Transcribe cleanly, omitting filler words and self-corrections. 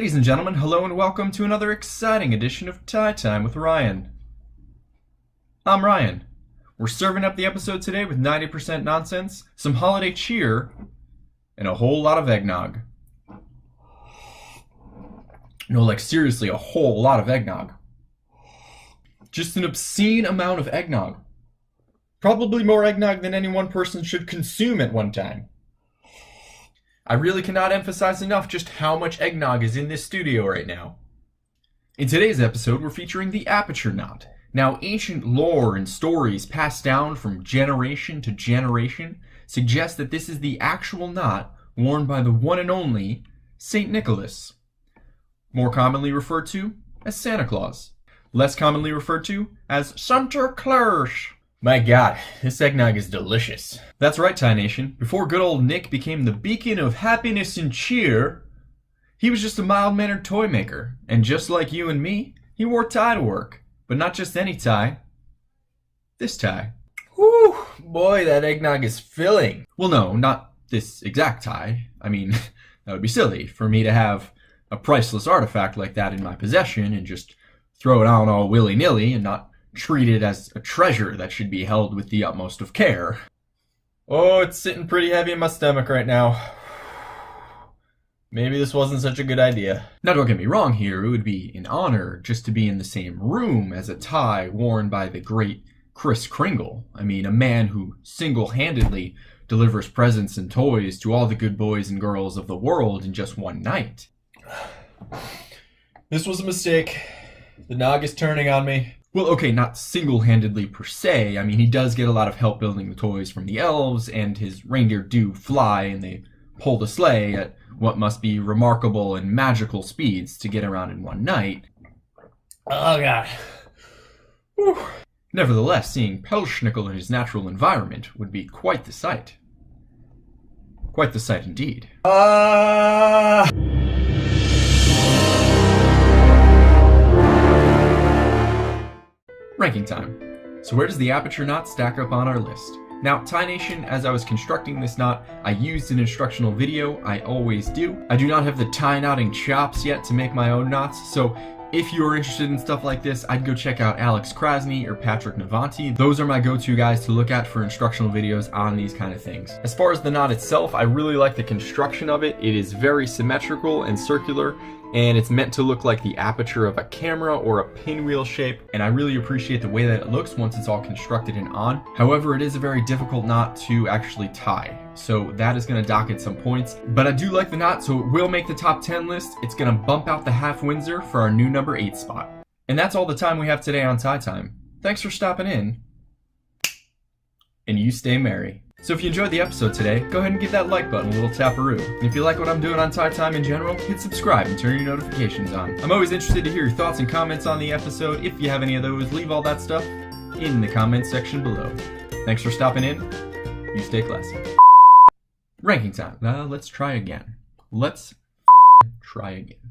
Ladies and gentlemen, hello and welcome to another exciting edition of Tie Time with Ryan. I'm Ryan. We're serving up the episode today with 90% nonsense, some holiday cheer, and a whole lot of eggnog. No, like seriously, a whole lot of eggnog. Just an obscene amount of eggnog. Probably more eggnog than any one person should consume at one time. I really cannot emphasize enough just how much eggnog is in this studio right now. In today's episode, we're featuring the Aperture Knot. Now, ancient lore and stories passed down from generation to generation suggest that this is the actual knot worn by the one and only St. Nicholas, more commonly referred to as Santa Claus, less commonly referred to as Santa Claus. My God, this eggnog is delicious. That's right, Tie Nation. Before good old Nick became the beacon of happiness and cheer, he was just a mild-mannered toy maker. And just like you and me, he wore tie to work. But not just any tie. This tie. Whew, boy, that eggnog is filling. Well, no, not this exact tie. I mean, that would be silly for me to have a priceless artifact like that in my possession and just throw it on all willy-nilly and not treat it as a treasure that should be held with the utmost of care. Oh, it's sitting pretty heavy in my stomach right now. Maybe this wasn't such a good idea. Now don't get me wrong here, it would be an honor just to be in the same room as a tie worn by the great Kris Kringle. I mean, a man who single-handedly delivers presents and toys to all the good boys and girls of the world in just one night. This was a mistake. The nog is turning on me. Well, okay, not single-handedly per se. I mean, he does get a lot of help building the toys from the elves, and his reindeer do fly, and they pull the sleigh at what must be remarkable and magical speeds to get around in one night. Oh, God. Whew. Nevertheless, seeing Pelschnickel in his natural environment would be quite the sight. Quite the sight indeed. Ranking time. So where does the Aperture Knot stack up on our list? Now, Tie Nation, as I was constructing this knot, I used an instructional video. I always do. I do not have the tie knotting chops yet to make my own knots, so if you are interested in stuff like this, I'd go check out Alex Krasny or Patrick Navanti. Those are my go-to guys to look at for instructional videos on these kind of things. As far as the knot itself, I really like the construction of it. It is very symmetrical and circular, and it's meant to look like the aperture of a camera or a pinwheel shape, and I really appreciate the way that it looks once it's all constructed and on. However, it is a very difficult knot to actually tie, so that is going to dock at some points. But I do like the knot, so it will make the top 10 list. It's going to bump out the half Windsor for our new number 8 spot. And that's all the time we have today on Tie Time. Thanks for stopping in, and you stay merry. So if you enjoyed the episode today, go ahead and give that like button a little taparoo. And if you like what I'm doing on Tie Time in general, hit subscribe and turn your notifications on. I'm always interested to hear your thoughts and comments on the episode. If you have any of those, leave all that stuff in the comments section below. Thanks for stopping in. You stay classy. Ranking time. Let's try again. Let's try again.